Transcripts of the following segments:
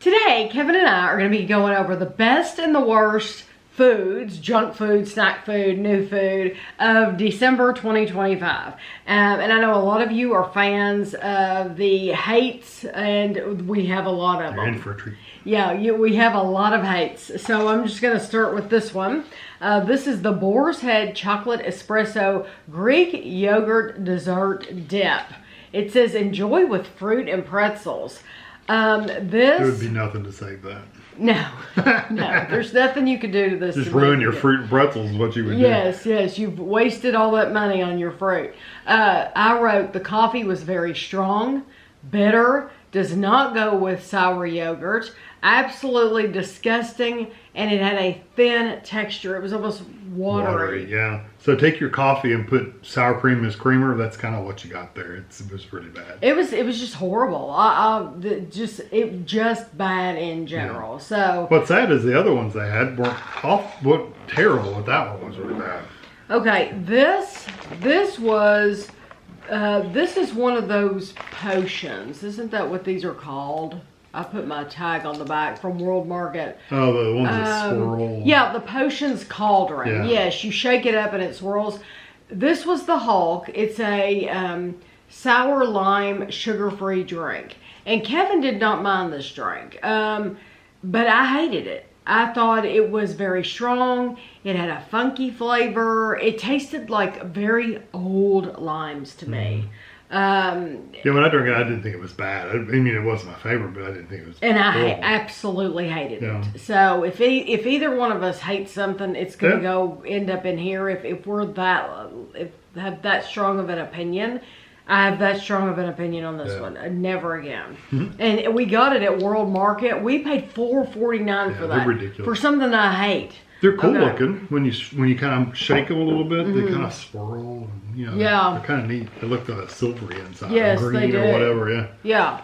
Today, Kevin and I are going to be going over the best and the worst foods, junk food, snack food, new food of December 2025. And I know a lot of you are fans of the hates, and we have a lot of them. You're in for a treat. Yeah, we have a lot of hates. So I'm just going to start with this one. This is the Boar's Head Chocolate Espresso Greek Yogurt Dessert Dip. It says, enjoy with fruit and pretzels. There would be nothing to save that. No, there's nothing you could do to this. Just ruin your fruit and pretzels is what you would do. Yes, you've wasted all that money on your fruit. I wrote the coffee was very strong, bitter, does not go with sour yogurt, absolutely disgusting, and it had a thin texture. It was almost watery. Yeah. So take your coffee and put sour cream as creamer. That's kind of what you got there. It was really bad. It was just horrible. It just bad in general. Yeah. So what's sad is the other ones they had weren't terrible, but that one was really bad. Okay, this is one of those potions. Isn't that what these are called? I put my tag on the back from World Market. Oh, the ones that swirl. Yeah, the potion's cauldron. Yeah. Yes, you shake it up and it swirls. This was the Hulk. It's a sour lime sugar-free drink. And Kevin did not mind this drink, but I hated it. I thought it was very strong. It had a funky flavor. It tasted like very old limes to me. Yeah, when I drank it, I didn't think it was bad. I mean, it wasn't my favorite, but I didn't think it was And I absolutely hated it. So if either one of us hates something, it's going to end up in here. If we're have that strong of an opinion, I have that strong of an opinion on this one. Never again. And we got it at World Market. We paid $4.49 for that. They're ridiculous. For something I hate. They're cool looking when you kind of shake them a little bit. They kind of swirl. And, they're kind of neat. They look silvery inside. Yes, green they do. Or whatever. Yeah.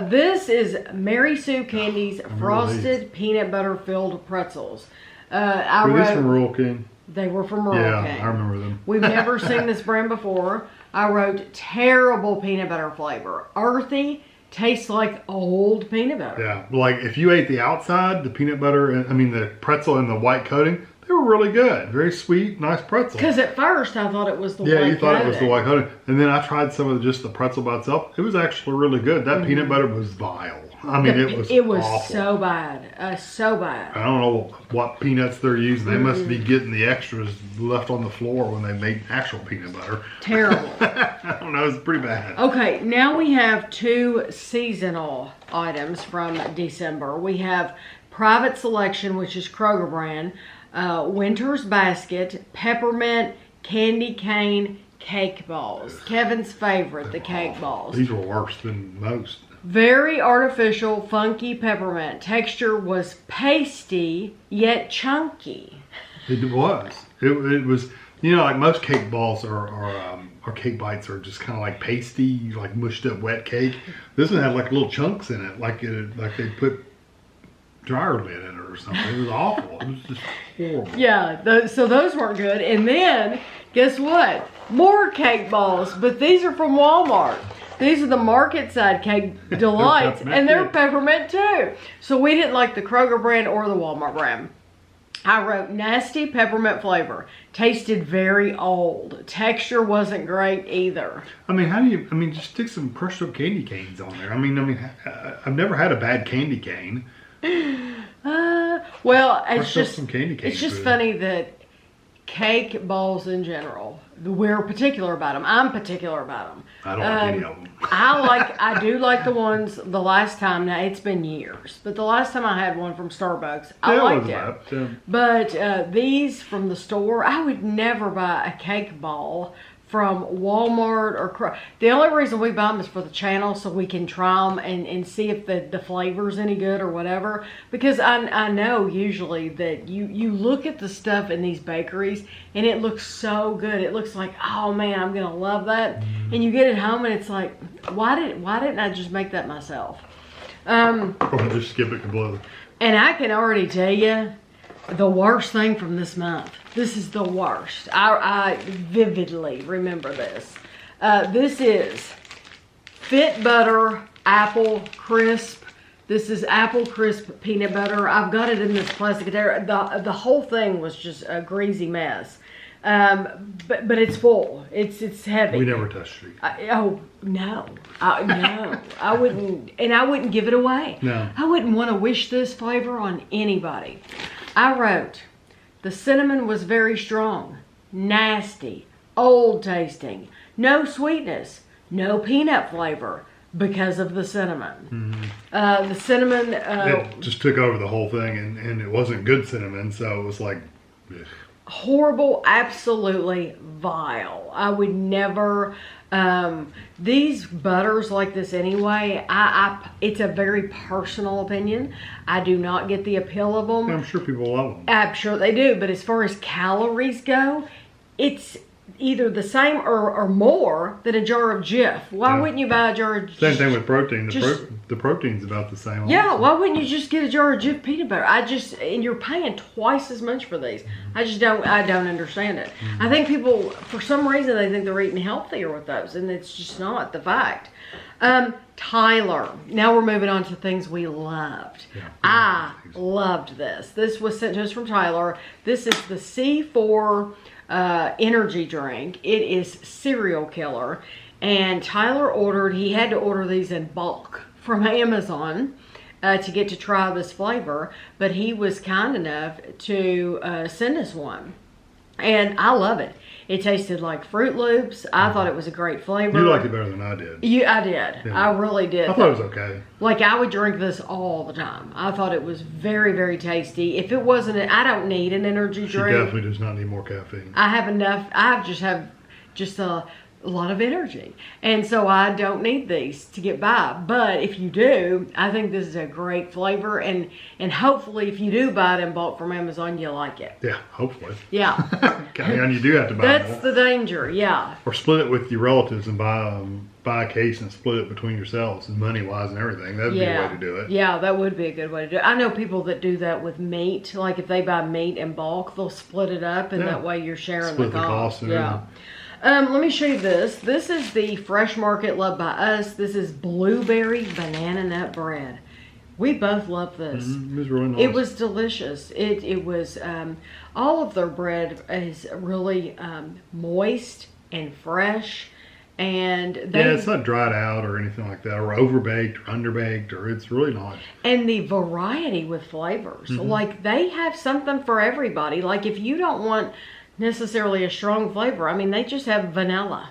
This is Mary Sue Candy's frosted peanut butter filled pretzels. Were these from Rural King? They were from Rural King. Yeah, I remember them. We've never seen this brand before. I wrote terrible peanut butter flavor. Earthy, tastes like old peanut butter. Yeah, like if you ate the outside, the peanut butter, the pretzel and the white coating, they were really good. Very sweet, nice pretzel. Because at first I thought it was the white coating. Yeah, you thought it was the white coating. And then I tried some of just the pretzel by itself. It was actually really good. That peanut butter was vile. I mean, it was awful. So bad. So bad. I don't know what peanuts they're using. They must be getting the extras left on the floor when they made actual peanut butter. Terrible. I don't know. It's pretty bad. Okay, now we have two seasonal items from December. We have Private Selection, which is Kroger brand, Winter's Basket, Peppermint, Candy Cane, Cake Balls. Kevin's favorite, the cake balls. These were worse than most. Very artificial, funky peppermint. Texture was pasty, yet chunky. It was. It was, like most cake balls or cake bites are just kind of like pasty, like mushed up wet cake. This one had like little chunks in it, like they put dryer lid in it or something. It was awful. It was just horrible. Yeah, so those weren't good. And then, guess what? More cake balls, but these are from Walmart. These are the Market Side Cake Delights, and they're peppermint too. So we didn't like the Kroger brand or the Walmart brand. I wrote nasty peppermint flavor. Tasted very old. Texture wasn't great either. I mean, just stick some crushed up candy canes on there. I mean, I've never had a bad candy cane. Well, it's just some candy canes. It's just funny that cake balls in general, we're particular about them. I'm particular about them. I don't like any of them. I do like the ones the last time. Now it's been years, but the last time I had one from Starbucks, I liked it. But these from the store, I would never buy a cake ball from Walmart or the only reason we buy them is for the channel, so we can try them and see if the flavor's any good or whatever. Because I know usually that you look at the stuff in these bakeries and it looks so good. It looks like, oh man, I'm gonna love that. And you get it home and it's like, why didn't I just make that myself? Or just skip it completely. And I can already tell you the worst thing from this month. This is the worst. I vividly remember this. This is Fit Butter Apple Crisp. This is apple crisp peanut butter. I've got it in this plastic container. The whole thing was just a greasy mess. But it's full. It's heavy. We never touched it. Oh no, no, I wouldn't, and I wouldn't give it away. No, I wouldn't want to wish this flavor on anybody. I wrote, the cinnamon was very strong, nasty, old tasting, no sweetness, no peanut flavor because of the cinnamon. The cinnamon it just took over the whole thing, and it wasn't good cinnamon, so it was like ugh. Horrible, absolutely vile. I would never, these butters like this anyway, it's a very personal opinion. I do not get the appeal of them. I'm sure people love them. I'm sure they do, but as far as calories go, it's either the same or more than a jar of Jif. Why wouldn't you buy a jar of Jif? Same thing with protein. The protein's about the same. Yeah, also. why wouldn't you just get a jar of Jif peanut butter? And you're paying twice as much for these. I don't understand it. I think people, for some reason, they think they're eating healthier with those, and it's just not the fact. Tyler. Now we're moving on to things we loved. Yeah, I loved this. This was sent to us from Tyler. This is the C4 energy drink. It is serial killer. And Tyler he had to order these in bulk from Amazon to get to try this flavor. But he was kind enough to send us one. And I love it. It tasted like Fruit Loops. I thought it was a great flavor. You liked it better than I did. I did. Yeah. I really did. I thought it was okay. Like, I would drink this all the time. I thought it was very, very tasty. If it wasn't, I don't need an energy drink. She definitely does not need more caffeine. I have enough. I just a lot of energy. And so I don't need these to get by. But if you do, I think this is a great flavor. And hopefully, if you do buy it in bulk from Amazon, you'll like it. Yeah, hopefully. Yeah. And you do have to buy That's the danger, yeah. Or split it with your relatives and buy a case and split it between yourselves, and money-wise and everything. That would be a way to do it. Yeah, that would be a good way to do it. I know people that do that with meat. Like, if they buy meat in bulk, they'll split it up, and that way you're sharing the cost. And everything. Let me show you this. This is the Fresh Market Loved by Us. This is blueberry banana nut bread. We both love this. It was really nice. It was delicious. It was, all of their bread is really moist and fresh. And it's not dried out or anything like that, or overbaked or underbaked, or it's really nice. And the variety with flavors. Like, they have something for everybody. Like, if you don't want necessarily a strong flavor, I mean, they just have vanilla,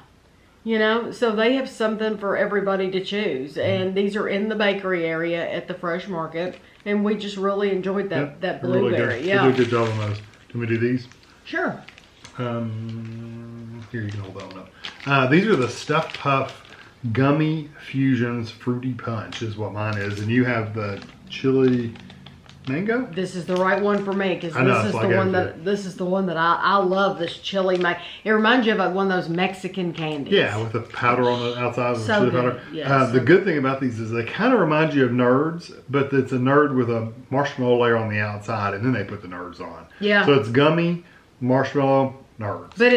so they have something for everybody to choose. And these are in the bakery area at the Fresh Market, and we just really enjoyed that blueberry. Really good. They do a good job on those. Can we do these? Sure. Here, you can hold that one up. These are the Stuffed Puff Gummy Fusions Fruity Punch is what mine is, and you have the chili mango. This is the right one for me, because this is the one that I love. This chili mango. It reminds you of one of those Mexican candies. Yeah, with the powder on the outside of the chili powder. Yes. The good thing about these is they kind of remind you of Nerds, but it's a nerd with a marshmallow layer on the outside, and then they put the Nerds on. Yeah. So it's gummy, marshmallow, Nerds. But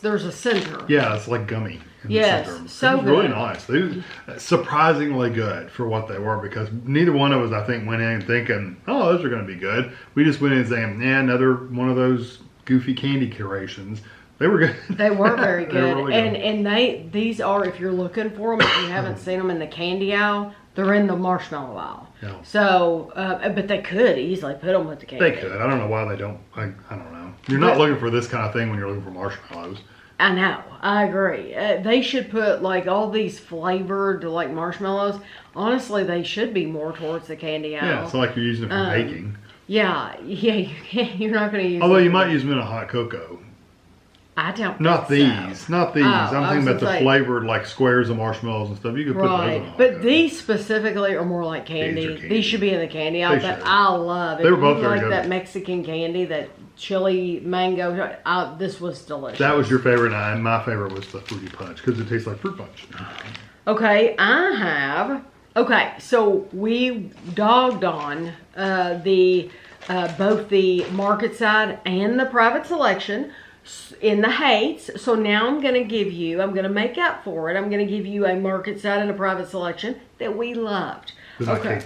there's a center. Yeah, it's like gummy. Yes, so good. Really nice. They were surprisingly good for what they were, because neither one of us, I think, went in thinking, oh, those are going to be good. We just went in saying, another one of those goofy candy curations. They were good. They were very good. They were really good. And these are, if you're looking for them, if you haven't seen them in the candy aisle, they're in the marshmallow aisle. Yeah. So, but they could easily put them with the candy. They could. I don't know why they don't. I don't know. You're not looking for this kind of thing when you're looking for marshmallows. I know. I agree. They should put like all these flavored like marshmallows. Honestly, they should be more towards the candy aisle. Yeah, it's like you're using it for baking. Yeah, you can't. You're not going to use. Although you might use them in a hot cocoa. I don't. Not these. So. Not these. I'm thinking about the flavored like squares of marshmallows and stuff. You could put those in a hot cocoa. These specifically are more like candy. These should be in the candy aisle. But I love it. They were both very like good. That Mexican candy, that chili mango. This was delicious. That was your favorite, and my favorite was the fruity punch because it tastes like fruit punch. Okay, so we dogged on both the market side and the private selection in the hates. So now I'm going to make up for it. I'm going to give you a market side and a private selection that we loved. Okay.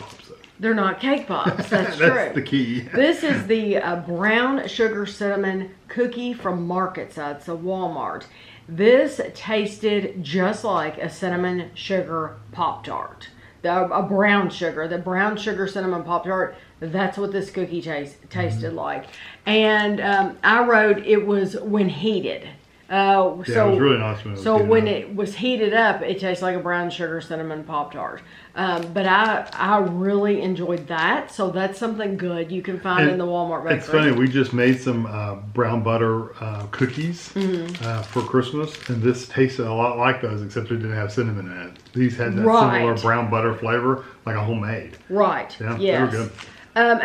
They're not cake pops. That's true. That's the key. This is the brown sugar cinnamon cookie from Market Side, so Walmart. This tasted just like a cinnamon sugar Pop-Tart. A brown sugar. The brown sugar cinnamon Pop-Tart, that's what this cookie tasted like. And I wrote it was when heated. So it was really nice when it was heated up, it tastes like a brown sugar cinnamon Pop-Tart. But I really enjoyed that. So that's something good you can find in the Walmart bakery. It's funny, we just made some brown butter cookies for Christmas, and this tasted a lot like those, except it didn't have cinnamon in it. These had that similar brown butter flavor, like a homemade. Right. Yeah, yes. they were good.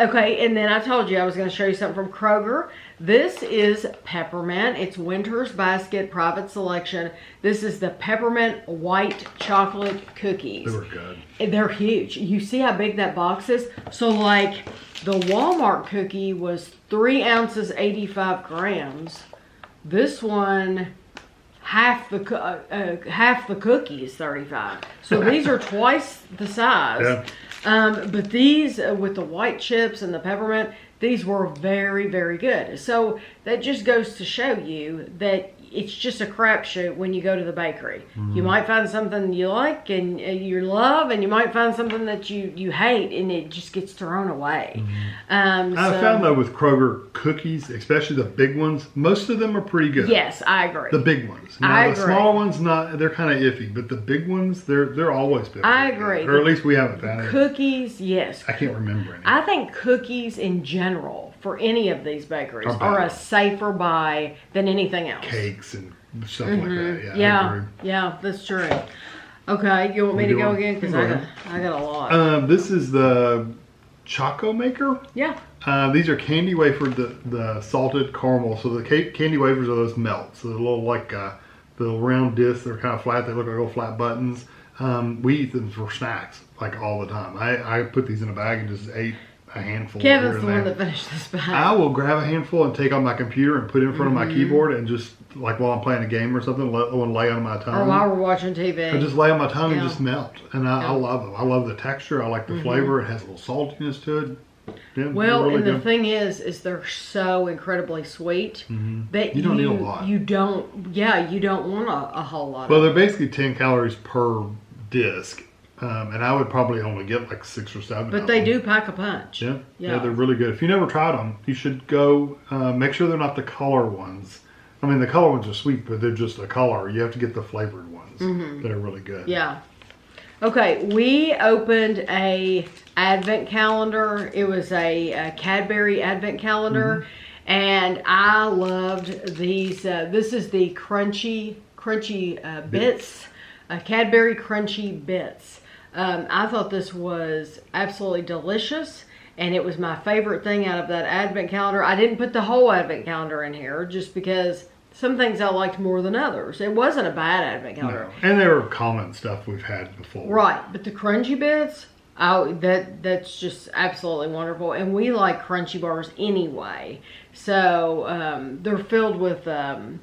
Okay, and then I told you I was going to show you something from Kroger. This is peppermint. It's Winter's Basket Private Selection. This is the peppermint white chocolate cookies. They were good. They're huge. You see how big that box is? So like the Walmart cookie was 3 ounces, 85 grams. This one, half the cookie is 35. So these are twice the size. Yeah. But these, with the white chips and the peppermint, these were very, very good. So that just goes to show you that it's just a crapshoot when you go to the bakery. You might find something you like and you love, and you might find something that you hate, and it just gets thrown away. I found though with Kroger cookies, especially the big ones, most of them are pretty good. Yes, I agree. The big ones. Now, the smaller ones, they're kind of iffy, but the big ones, they're always good. I agree. Or at least we haven't found it. Cookies, yes. I can't remember any. I think cookies in general for any of these bakeries are a safer buy than anything else. Cakes and stuff like that. Yeah, yeah, that's true. Okay, you want me to go again? Because I got a lot. This is the Choco Maker. Yeah. These are candy wafer, the salted caramel. So the candy wafers are those melts. So they're little like the round discs. They're kind of flat. They look like little flat buttons. We eat them for snacks like all the time. I put these in a bag and just ate a handful. Kevin's the one that finished this bag. I will grab a handful and take on my computer and put it in front of my keyboard and just, like while I'm playing a game or something, lay on my tongue. Or while we're watching TV. I just lay on my tongue and just melt. And I love them. I love the texture. I like the flavor. It has a little saltiness to it. Yeah, well, really and good. the thing is they're so incredibly sweet that you don't need a lot. You don't want a whole lot. Well, they're basically 10 calories per disc. And I would probably only get like 6 or 7. But they do pack a punch. Yeah, they're really good. If you never tried them, you should go. Make sure they're not the color ones. I mean, the color ones are sweet, but they're just a color. You have to get the flavored ones. They're really good. Yeah. Okay, we opened a advent calendar. It was a Cadbury advent calendar, and I loved these. This is the crunchy bits, Cadbury crunchy bits. I thought this was absolutely delicious, and it was my favorite thing out of that advent calendar. I didn't put the whole advent calendar in here just because some things I liked more than others. It wasn't a bad advent calendar. No. And they were common stuff we've had before. Right, but the crunchy bits, that's just absolutely wonderful. And we like crunchy bars anyway. So they're filled with the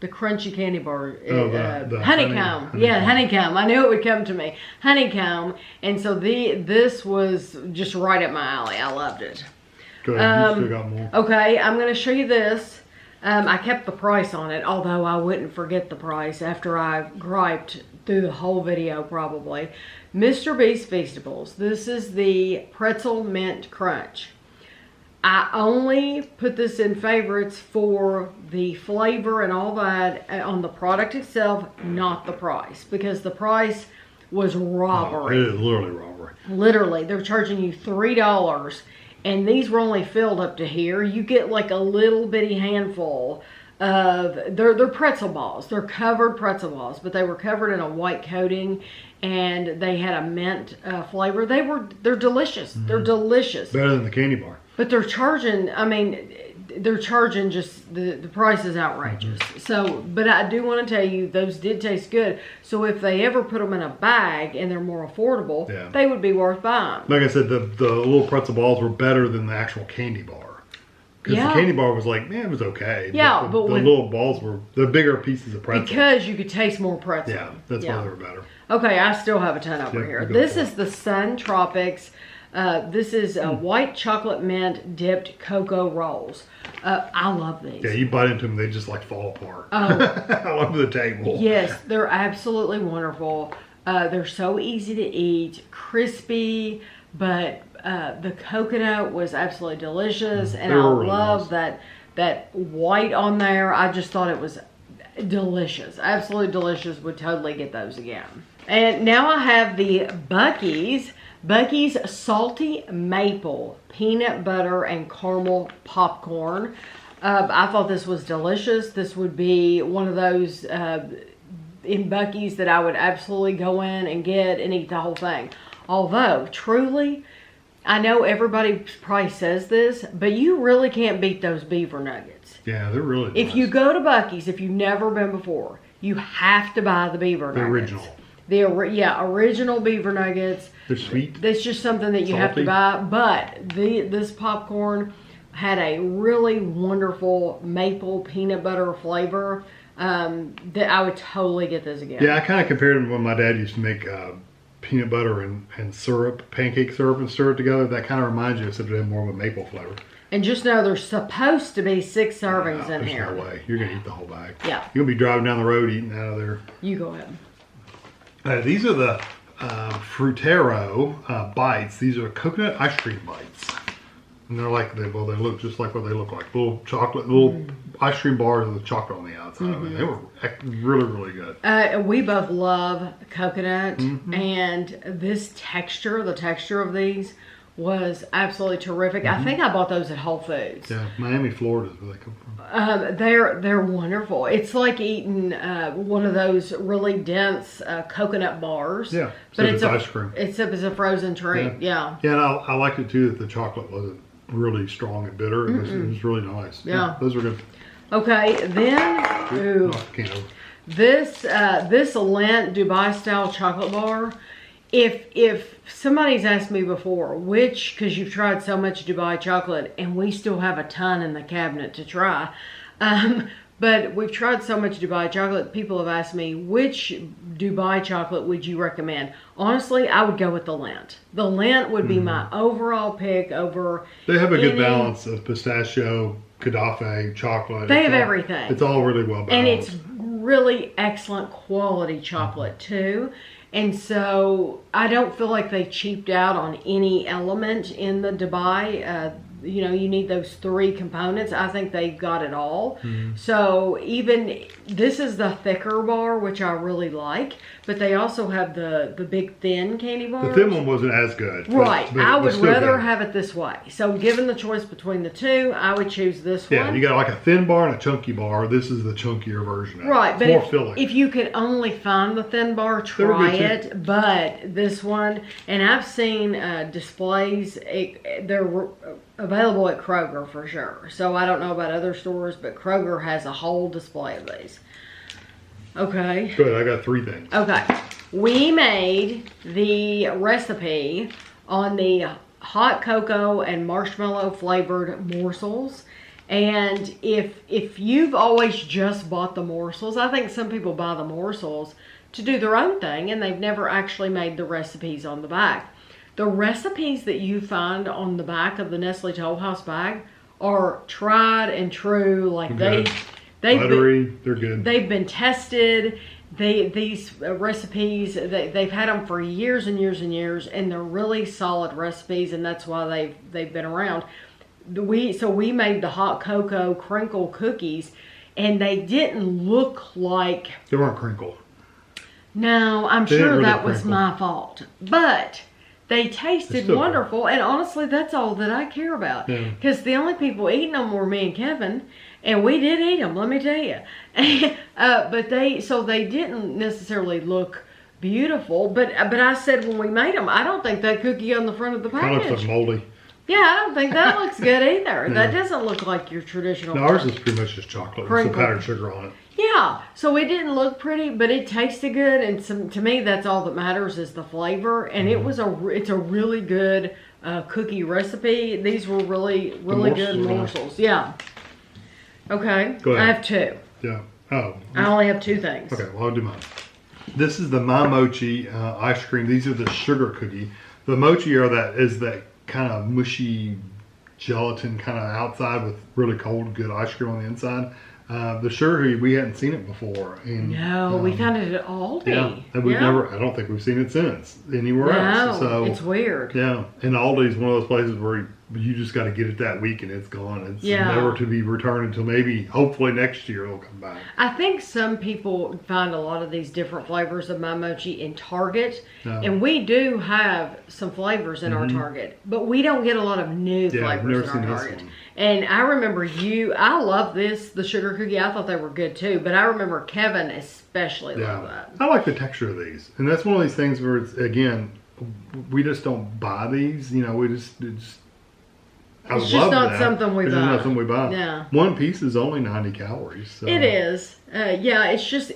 crunchy candy bar, the honeycomb. Yeah, honeycomb. I knew it would come to me. Honeycomb. And so this was just right up my alley. I loved it. Go ahead, you still got more. Okay, I'm going to show you this. I kept the price on it, although I wouldn't forget the price after I griped through the whole video probably. Mr. Beast Feastables. This is the Pretzel Mint Crunch. I only put this in favorites for the flavor and all that on the product itself, not the price. Because the price was robbery. It is literally robbery. Literally. They're charging you $3. And these were only filled up to here. You get like a little bitty handful of, they're pretzel balls. They're covered pretzel balls. But they were covered in a white coating. And they had a mint flavor. They're delicious. They're delicious. Better than the candy bar. But they're charging, I mean, they're charging just, the price is outrageous. So, but I do want to tell you, those did taste good. So if they ever put them in a bag and they're more affordable, they would be worth buying. Like I said, the little pretzel balls were better than the actual candy bar. Because the candy bar was like, man, it was okay. Yeah, but the little balls were the bigger pieces of pretzel. Because you could taste more pretzel. Yeah, that's why they were better. Okay, I still have a ton over here. This is the Sun Tropics. This is white chocolate mint dipped cocoa rolls. I love these. Yeah, you bite into them, they just like fall apart. Oh. All over the table. Yes, they're absolutely wonderful. They're so easy to eat, crispy, but the coconut was absolutely delicious, and I love that white on there. I just thought it was delicious, absolutely delicious. Would totally get those again. And now I have the Buc-ee's salty maple peanut butter and caramel popcorn. I thought this was delicious. This would be one of those in Buc-ee's that I would absolutely go in and get and eat the whole thing. Although, truly, I know everybody probably says this, but you really can't beat those beaver nuggets. Yeah, they're really nice. If you go to Buc-ee's, if you've never been before, you have to buy the beaver nuggets. The original. Original beaver nuggets. They're sweet. That's just something that you have to buy. But this popcorn had a really wonderful maple peanut butter flavor that I would totally get this again. Yeah, I kind of compared them when my dad used to make peanut butter and syrup, pancake syrup and stir it together. That kind of reminds you of something more of a maple flavor. And just know there's supposed to be 6 servings in here. There's no way. You're going to eat the whole bag. Yeah. You're going to be driving down the road eating out of there. You go ahead. These are the Frutero bites. These are coconut ice cream bites. And they're like, they look just like what they look like. Little ice cream bars with chocolate on the outside. I mean, they were really, really good. We both love coconut. And this texture, the texture of these was absolutely terrific. I think I bought those at Whole Foods. Yeah, Miami, Florida is where they come from. They're wonderful. It's like eating one of those really dense coconut bars. Yeah, but it's ice cream. Except it's a frozen treat. Yeah. Yeah, and I liked it too that the chocolate wasn't really strong and bitter. It was really nice. Yeah, those were good. Okay, then this Lent Dubai style chocolate bar. If somebody's asked me before, because you've tried so much Dubai chocolate, and we still have a ton in the cabinet to try, but we've tried so much Dubai chocolate, people have asked me, which Dubai chocolate would you recommend? Honestly, I would go with the Lent. The Lent would be my overall pick over They have a good balance of pistachio, Gaddafi, chocolate. They have everything. It's all really well balanced. And it's really excellent quality chocolate too. And so I don't feel like they cheaped out on any element in the Dubai. You know, you need those 3 components. I think they've got it all. So even this is the thicker bar, which I really like, but they also have the big thin candy bars. The thin one wasn't as good. Right. I would rather have it this way. So given the choice between the two, I would choose this one. Yeah, you got like a thin bar and a chunky bar. This is the chunkier version of it. Right, but more filling. If you could only find the thin bar, try it. But this one, and I've seen displays, they're available at Kroger for sure. So I don't know about other stores, but Kroger has a whole display of these. Okay. Good, I got 3 things. Okay. We made the recipe on the hot cocoa and marshmallow flavored morsels. And if you've always just bought the morsels, I think some people buy the morsels to do their own thing and they've never actually made the recipes on the back. The recipes that you find on the back of the Nestle Toll House bag are tried and true. Like they're good. They've been tested. These recipes, they've had them for years and years and years, and they're really solid recipes, and that's why they've been around. So we made the hot cocoa crinkle cookies, and they didn't look like... They weren't crinkled. No, I'm sure that was my fault. But they tasted wonderful, and honestly, that's all that I care about. Because the only people eating them were me and Kevin, and we did eat them, let me tell you. But they didn't necessarily look beautiful. But I said when we made them, I don't think that cookie on the front of the package. Kind of looks moldy. Yeah, I don't think that looks good either. Yeah. That doesn't look like your traditional. No, ours is pretty much just chocolate with some powdered sugar on it. Yeah, so it didn't look pretty, but it tasted good, and to me, that's all that matters is the flavor. And it's a really good cookie recipe. These were really good morsels. Yeah. Okay. Go ahead. I have 2. Yeah. Oh. I only have 2 things. Okay, well, I'll do mine. This is the My Mochi ice cream. These are the sugar cookie. The mochi is that kind of mushy gelatin kind of outside with really cold, good ice cream on the inside. The sugar cookie, we hadn't seen it before. And, no, we found it at Aldi. Yeah, and we've never, I don't think we've seen it since anywhere else. So it's weird. Yeah, and Aldi's one of those places where you just got to get it that week and it's gone. It's never to be returned until maybe, hopefully next year it'll come back. I think some people find a lot of these different flavors of My Mochi in Target. And we do have some flavors in our Target, but we don't get a lot of new flavors in our Target. And I remember I love the sugar cookie. I thought they were good too, but I remember Kevin especially loved that. I like the texture of these. And that's one of these things where it's, again, we just don't buy these. You know, we just it's just not something we buy. Yeah. One piece is only 90 calories. So. It is. Yeah, it's just,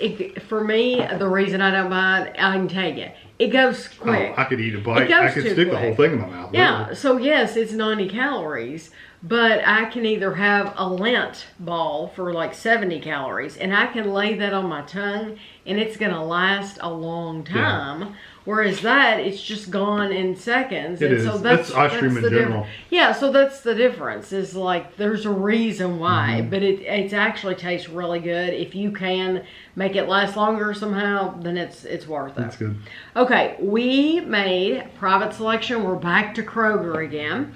for me, the reason I don't buy it, I can tell you, it goes quick. Oh, I could eat a bite. I could stick the whole thing in my mouth. Yeah, literally. So yes, it's 90 calories, but I can either have a Lent ball for like 70 calories, and I can lay that on my tongue, and it's going to last a long time. Yeah. Whereas that, it's just gone in seconds. It is. So that's ice cream in general. Yeah, so that's the difference. Is like there's a reason why, but it actually tastes really good. If you can make it last longer somehow, then it's worth it. That's good. Okay, we made private selection. We're back to Kroger again.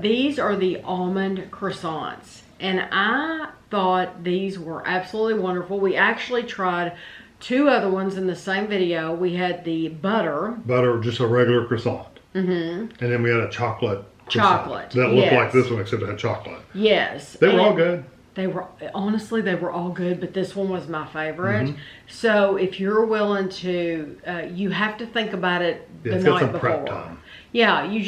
These are the almond croissants, and I thought these were absolutely wonderful. We actually tried 2 other ones in the same video. We had the butter, just a regular croissant, and then we had a chocolate croissant that looked like this one, except it had chocolate. Yes, they were all good. They were honestly all good, but this one was my favorite. So if you're willing to, you have to think about it the night before. Prep time. Yeah, you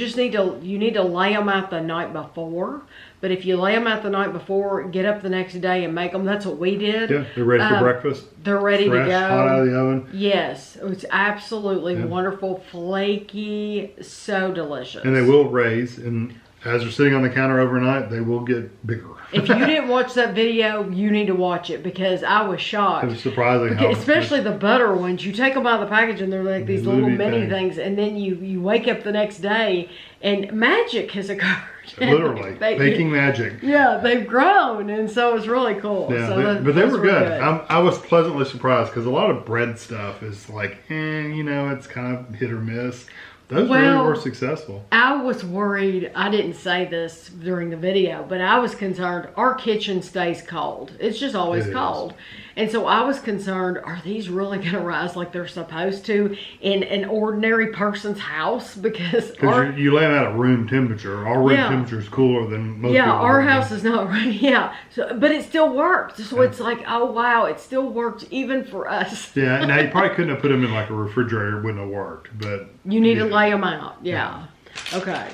need to lay them out the night before. But if you lay them out the night before, get up the next day and make them. That's what we did. Yeah, they're ready for breakfast. They're ready to go. Hot out of the oven. Yes, it's absolutely wonderful, flaky, so delicious. And they will raise, and as they're sitting on the counter overnight, they will get bigger. If you didn't watch that video, you need to watch it because I was shocked. It was surprising. Especially the butter ones. You take them out of the package and they're like these little mini things, and then you wake up the next day and magic has occurred. Literally, baking magic. Yeah, they've grown, and so it's really cool. Yeah, so but they were good. I was pleasantly surprised because a lot of bread stuff is like, it's kind of hit or miss. Those really were successful. I was worried. I didn't say this during the video, but I was concerned. Our kitchen stays cold. It's just always cold. And so I was concerned, are these really going to rise like they're supposed to in an ordinary person's house? Because you lay them at room temperature. Our room temperature is cooler than most people's. Our house is not right. Yeah. So, but it still worked. So it's like, oh, wow, it still worked even for us. Yeah. Now, you probably couldn't have put them in like a refrigerator. It wouldn't have worked. But you need to lay them out. Yeah. Okay.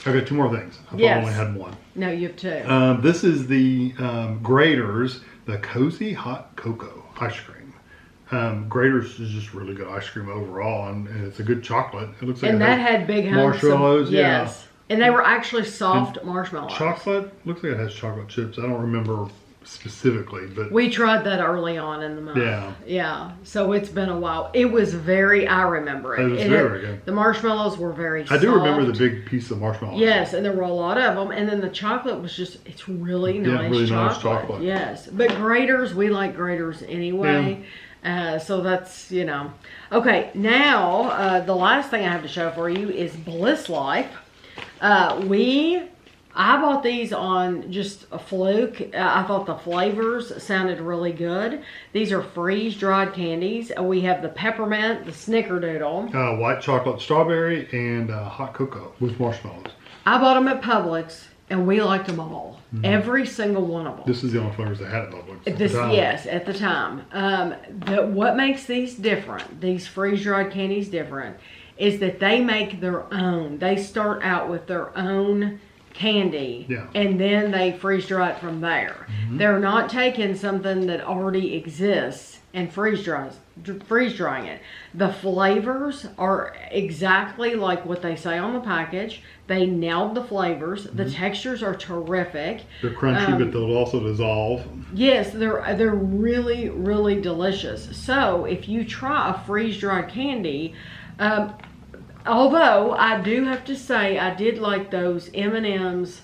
Okay, 2 more things. I thought I only had 1. No, you have 2. This is the Grater's, the Cozy Hot Cocoa ice cream. Grater's is just really good ice cream overall, and it's a good chocolate. It looks like that had big hunks marshmallows. Yes, and they were actually soft marshmallows. Chocolate looks like it has chocolate chips. I don't remember specifically, but we tried that early on in the month. Yeah. So it's been a while. It was I remember it. It was very good. The marshmallows were very soft. I do remember the big piece of marshmallow. Yes, and there were a lot of them. And then the chocolate was it's really nice nice chocolate. Yes, but Grater's, we like Grater's anyway. Yeah. So that's, Okay, now the last thing I have to show for you is Bliss Life. I bought these on just a fluke. I thought the flavors sounded really good. These are freeze-dried candies. We have the peppermint, the snickerdoodle. White chocolate strawberry, and hot cocoa with marshmallows. I bought them at Publix, and we liked them all. Every single one of them. This is the only flavors they had at Publix. Yes, at the time. What makes these different, these freeze-dried candies different, is that they make their own. They start out with their own candy, and then they freeze dry it from there. They're not taking something that already exists and freeze drying it. The flavors are exactly like what they say on the package. They nailed the flavors. The textures are terrific. They're crunchy, but they'll also dissolve. Yes, they're really, really delicious. So if you try a freeze-dried candy, although I do have to say I did like those M&M's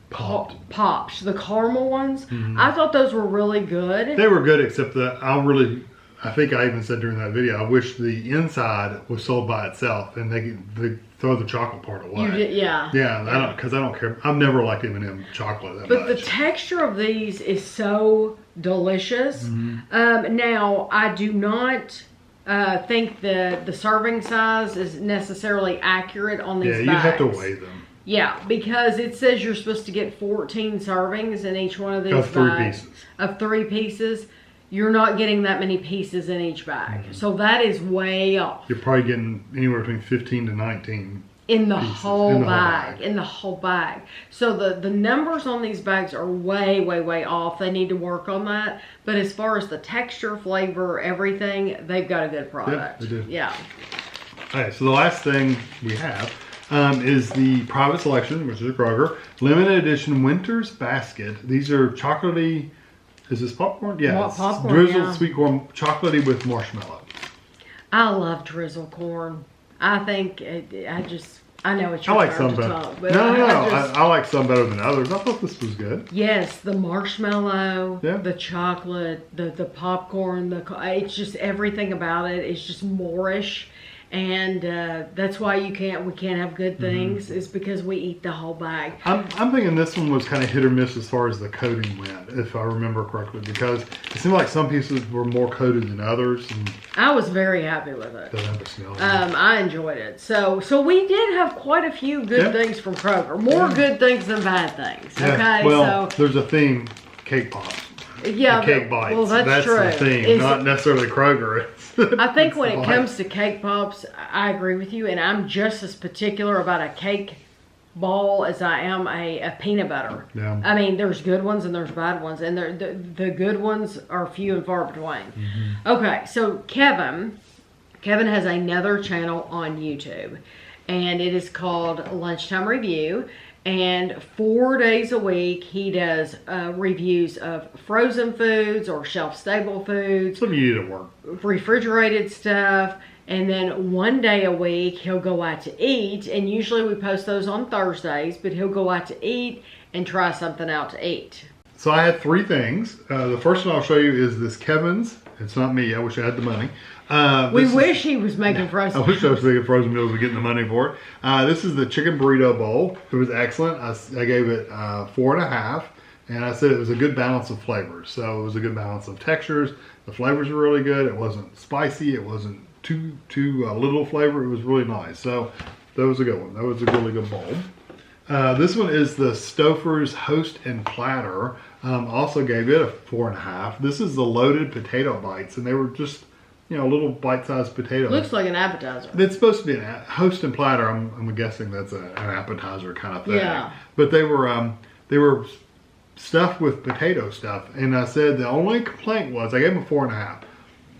Pops, the caramel ones. I thought those were really good. They were good, except that I think I even said during that video, I wish the inside was sold by itself and they throw the chocolate part away. You did, yeah. Yeah, because I don't care. I've never liked M&M chocolate that much. But the texture of these is so delicious. Now, I do not think the serving size is necessarily accurate on these bags. Yeah, you have to weigh them. Yeah, because it says you're supposed to get 14 servings in each one of these bags. Of 3 pieces. You're not getting that many pieces in each bag. So that is way off. You're probably getting anywhere between 15 to 19 in the whole bag. In the whole bag. So the numbers on these bags are way, way, way off. They need to work on that. But as far as the texture, flavor, everything, they've got a good product. Yeah, they do. Yeah. All right, so the last thing we have is the Private Selection, which is a Kroger, limited edition Winter's Basket. These are chocolatey. Is this popcorn? Yeah, popcorn, drizzled sweet corn, chocolatey with marshmallow. I love drizzled corn. I think I know it's your I like some better. I like some better than others. I thought this was good. Yes, the marshmallow, the chocolate, the popcorn, it's just everything about it. It's just Moorish. And that's why we can't have good things is because we eat the whole bag. I'm thinking this one was kind of hit or miss as far as the coating went, if I remember correctly, because it seemed like some pieces were more coated than others. And I was very happy with it. Doesn't have a smell. I enjoyed it. So we did have quite a few good things from Kroger. More good things than bad things. Yeah. Okay, well, there's a theme: cake pops. Yeah, cake bites. Well, that's true. The theme, not necessarily Kroger. I think when it comes to cake pops, I agree with you, and I'm just as particular about a cake ball as I am a peanut butter. Yeah. I mean, there's good ones and there's bad ones, and the good ones are few and far between. Okay, so Kevin has another channel on YouTube, and it is called Lunchtime Review. And 4 days a week, he does reviews of frozen foods or shelf-stable foods. Some you eat at work. Refrigerated stuff. And then 1 day a week, he'll go out to eat. And usually we post those on Thursdays. But he'll go out to eat and try something out to eat. So I had 3 things. The first one I'll show you is this Kevin's. It's not me. I wish I had the money. We wish he was making frozen meals. I wish I was making frozen meals and getting the money for it. This is the chicken burrito bowl. It was excellent. I gave it 4.5, and I said it was a good balance of flavors. So it was a good balance of textures. The flavors were really good. It wasn't spicy. It wasn't too little flavor. It was really nice. So that was a good one. That was a really good bowl. This one is the Stouffer's Host and Platter. Also gave it a 4.5. This is the loaded potato bites, and they were just little bite-sized potatoes. Looks like an appetizer. It's supposed to be a host and platter. I'm guessing that's an appetizer kind of thing. Yeah. But they were stuffed with potato stuff, and I said the only complaint was I gave them a 4.5.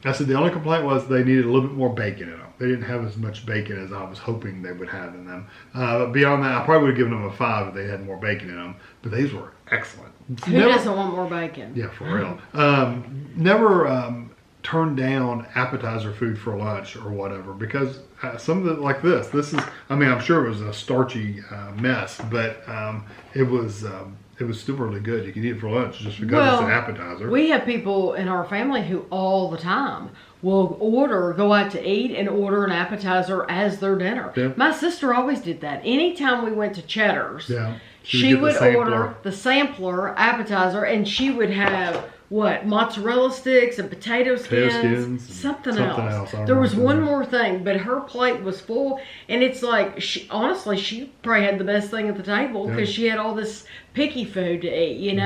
I said the only complaint was they needed a little bit more bacon in them. They didn't have as much bacon as I was hoping they would have in them. But beyond that, I probably would have given them a 5 if they had more bacon in them. But these were excellent. Who doesn't want more bacon? Yeah, for real. Never turn down appetizer food for lunch or whatever, because some of it, like this is, I'm sure it was a starchy mess, but it was still really good. You can eat it for lunch just because it's an appetizer. We have people in our family who all the time will go out to eat and order an appetizer as their dinner. Yeah. My sister always did that. Anytime we went to Cheddar's, she would order the sampler appetizer, and she would have mozzarella sticks and potato skins, something else. There was one more thing, but her plate was full, and it's like she probably had the best thing at the table because she had all this picky food to eat,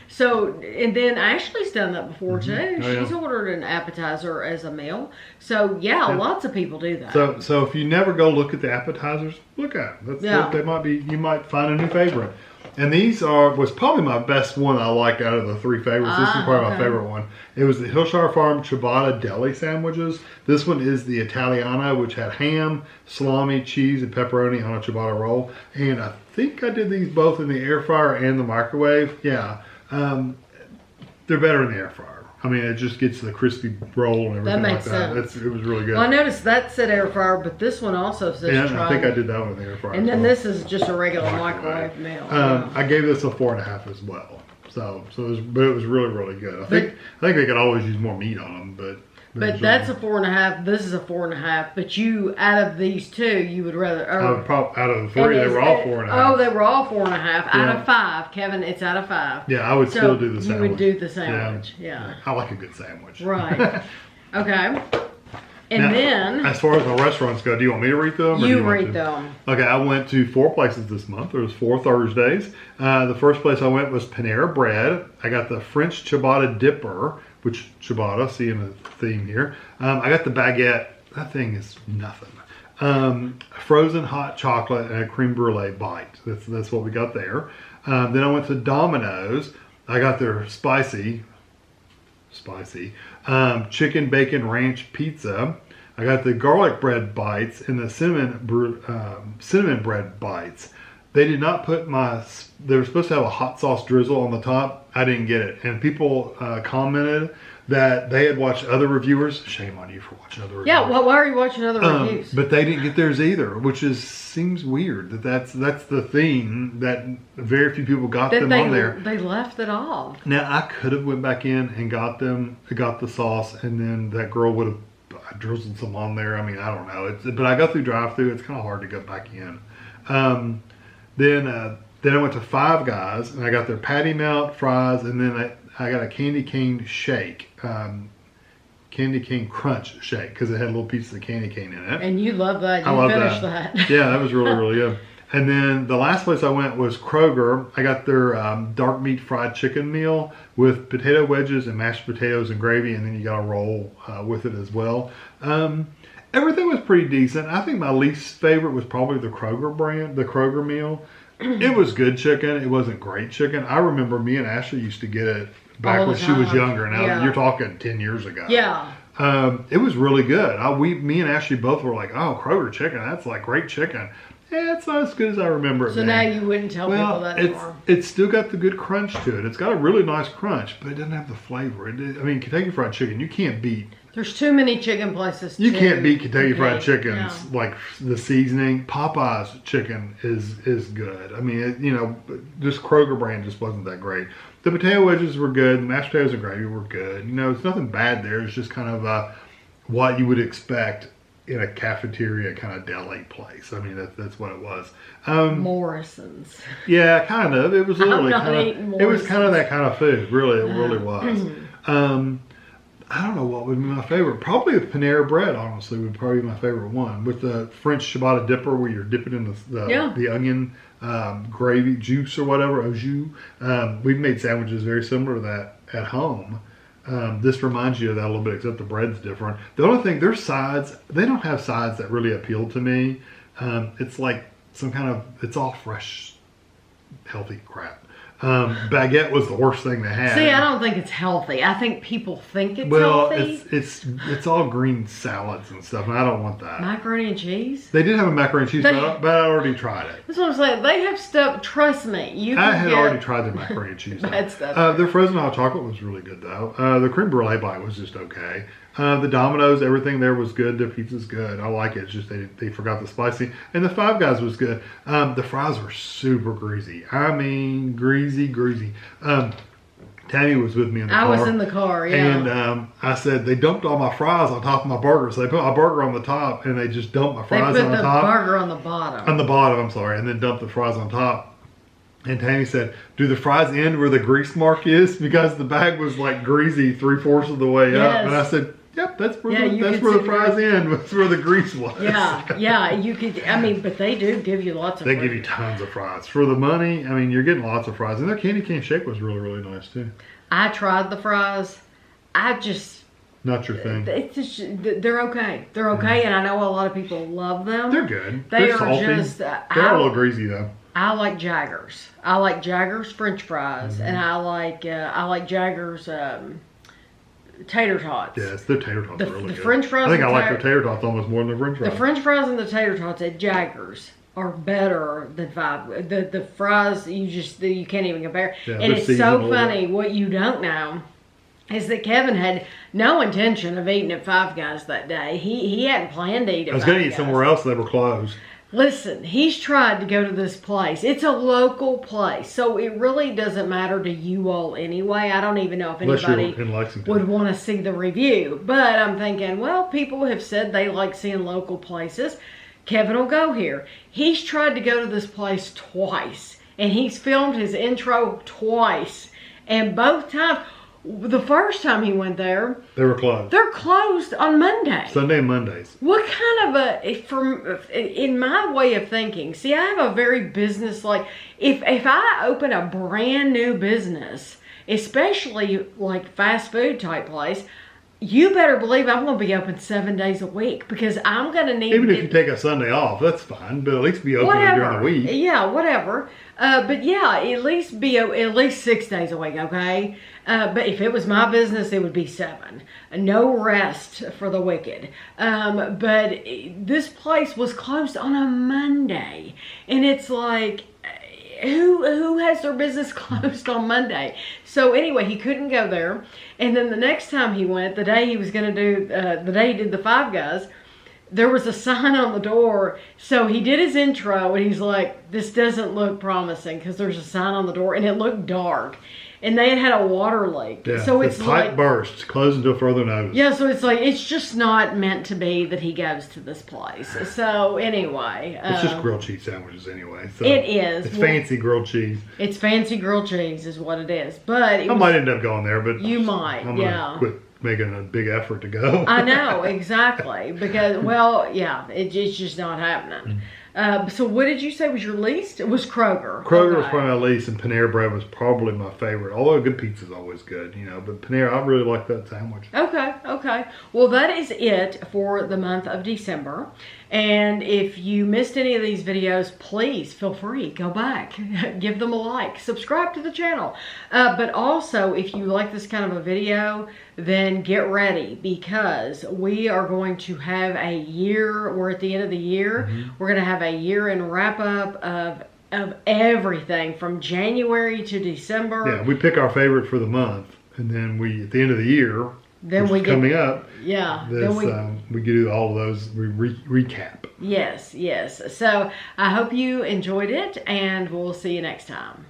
So, and then Ashley's done that before too. She's ordered an appetizer as a meal. So lots of people do that. So if you never go look at the appetizers, look at them. They might be. You might find a new favorite. And these was probably my best one I liked out of the 3 favorites. This is probably my favorite one. It was the Hillshire Farm Ciabatta Deli Sandwiches. This one is the Italiana, which had ham, salami, cheese, and pepperoni on a ciabatta roll. And I think I did these both in the air fryer and the microwave. Yeah, they're better in the air fryer. I mean, it just gets the crispy roll and everything like that. It was really good. Well, I noticed that said air fryer, but this one also says I think I did that one in the air fryer. And then this is just a regular microwave meal. I gave this a 4.5 as well. But it was really, really good. I think they could always use more meat on them, but that's a 4.5. This is a 4.5. But out of these two, you would rather. Out of the 3, they were all 4.5. Oh, they were all 4.5 out of 5. Kevin, it's out of 5. Yeah, I would still do the sandwich. You would do the sandwich. Yeah. I like a good sandwich. Right. Okay. And now, then, as far as my restaurants go, do you want me to read them? You read them. Okay, I went to 4 places this month. There was 4 Thursdays. The first place I went was Panera Bread. I got the French Ciabatta Dipper, which ciabatta, seeing the theme here. I got the baguette. That thing is nothing. Frozen hot chocolate and a creme brulee bite. That's what we got there. Then I went to Domino's. I got their spicy chicken bacon ranch pizza. I got the garlic bread bites and the cinnamon bread bites. They did not put they were supposed to have a hot sauce drizzle on the top. I didn't get it. And people commented that they had watched other reviewers. Shame on you for watching other reviewers. Yeah, well, why are you watching other reviews? But they didn't get theirs either, which seems weird. That's the theme that very few people got them on there. They left it off. Now, I could have went back in and got the sauce, and then that girl would have drizzled some on there. I mean, I don't know. But I go through drive-thru. It's kind of hard to go back in. Then I went to Five Guys, and I got their patty melt, fries, and then I got a candy cane shake, candy cane crunch shake, because it had little pieces of candy cane in it. And you love that. You finished that. Yeah, that was really, really good. And then the last place I went was Kroger. I got their dark meat fried chicken meal with potato wedges and mashed potatoes and gravy, and then you got a roll with it as well. Everything was pretty decent. I think my least favorite was probably the Kroger meal. It was good chicken. It wasn't great chicken. I remember me and Ashley used to get it back when she was younger. Now you're talking 10 years ago. Yeah. It was really good. Me and Ashley both were like, "Oh, Kroger chicken, that's like great chicken." Yeah, it's not as good as I remember it being. Now you wouldn't tell people that anymore. It's still got the good crunch to it. It's got a really nice crunch, but it doesn't have the flavor. Kentucky Fried Chicken, you can't beat. There's too many chicken places. You can't beat Kentucky Fried Chicken's like the seasoning. Popeye's chicken is good. I mean, this Kroger brand just wasn't that great. The potato wedges were good. The mashed potatoes and gravy were good. It's nothing bad there. It's just kind of what you would expect in a cafeteria kind of deli place. I mean, that's what it was. Morrison's. Yeah, kind of. It was literally it was kind of that kind of food. Really, it really was. I don't know what would be my favorite. Probably the Panera Bread, honestly, would probably be my favorite one. With the French ciabatta dipper where you're dipping in the onion gravy juice or whatever, au jus. We've made sandwiches very similar to that at home. This reminds you of that a little bit, except the bread's different. The only thing, their sides, they don't have sides that really appeal to me. It's like it's all fresh, healthy crap. Baguette was the worst thing they had. See, I don't think it's healthy. I think people think it's healthy. It's all green salads and stuff, and I don't want that. Macaroni and cheese? They did have a macaroni and cheese, but I already tried it. That's what I'm saying. They have stuff, trust me. I had already tried their macaroni and cheese. Bad stuff. Their frozen hot chocolate was really good, though. The creme brulee bite was just okay. The Domino's, everything there was good. Their pizza's good. I like it. It's just they forgot the spicy. And the Five Guys was good. The fries were super greasy. I mean, greasy. Tammy was with me in the car. I was in the car, yeah. And I said, they dumped all my fries on top of my burger. So they put my burger on the top, and they just dumped my fries on the top. They put the burger on the bottom. On the bottom, I'm sorry. And then dumped the fries on top. And Tammy said, do the fries end where the grease mark is? Because the bag was like greasy 3/4 of the way up. And I said, yep, that's where the fries end. That's where the grease was. Yeah, you could, but they do give you lots of fries. They give you tons of fries. For the money, you're getting lots of fries. And their candy cane shake was really, really nice too. I tried the fries. Not your thing. It's just, they're okay. They're okay, and I know a lot of people love them. They're good. They're salty. just... they're a little greasy though. I like Jaggers. I like Jaggers French fries, and I like Jaggers tater tots. Yes, their tater tots are really good. French fries. I think I like their tater tots almost more than the French fries. The French fries and the tater tots at Jaggers are better than Five. The fries you can't even compare. Yeah, and it's so funny. What you don't know is that Kevin had no intention of eating at Five Guys that day. He hadn't planned to eat at Five Guys. I was going to eat somewhere else. They were closed. Listen, he's tried to go to this place. It's a local place, so it really doesn't matter to you all anyway. I don't even know if anybody would want to see the review. But I'm thinking, well, people have said they like seeing local places. Kevin will go here. He's tried to go to this place twice, and he's filmed his intro twice. And both times, the first time he went there, they were closed. They're closed on Monday. Sunday and Mondays. What kind of in my way of thinking, see, I have a very business-like, if I open a brand new business, especially like fast food type place, you better believe I'm going to be open 7 days a week because I'm going to need... Even if you take a Sunday off, that's fine, but at least be open during the week. Yeah, whatever. But yeah, at least be at least 6 days a week, okay? But if it was my business, it would be 7. No rest for the wicked. But this place was closed on a Monday. And it's like... Who has their business closed on Monday? So anyway, he couldn't go there. And then the next time he went, the day he was going to do, the day he did the Five Guys, there was a sign on the door. So he did his intro and he's like, this doesn't look promising because there's a sign on the door and it looked dark. And they had a water leak. Yeah, so it's pipe like, burst, closed until further notice. Yeah, so it's like, it's just not meant to be that he goes to this place. So anyway. It's just grilled cheese sandwiches anyway. So it is. It's fancy grilled cheese. It's fancy grilled cheese is what it is. But I might end up going there, but you might, I'm gonna quit making a big effort to go. I know, exactly. Because, well, yeah, it's just not happening. So what did you say was your least? It was Kroger. Kroger was probably my least, and Panera Bread was probably my favorite. Although good pizza is always good, you know. But Panera, I really like that sandwich. Okay. Well, that is it for the month of December. And if you missed any of these videos, please feel free. Go back. Give them a like. Subscribe to the channel. But also, if you like this kind of a video, then get ready because we are going to have a year. We're at the end of the year. We're going to have a year-end wrap-up of everything from January to December. Yeah, we pick our favorite for the month. And then at the end of the year... Then we coming up. Yeah. Then we do all of those. We recap. Yes. So I hope you enjoyed it, and we'll see you next time.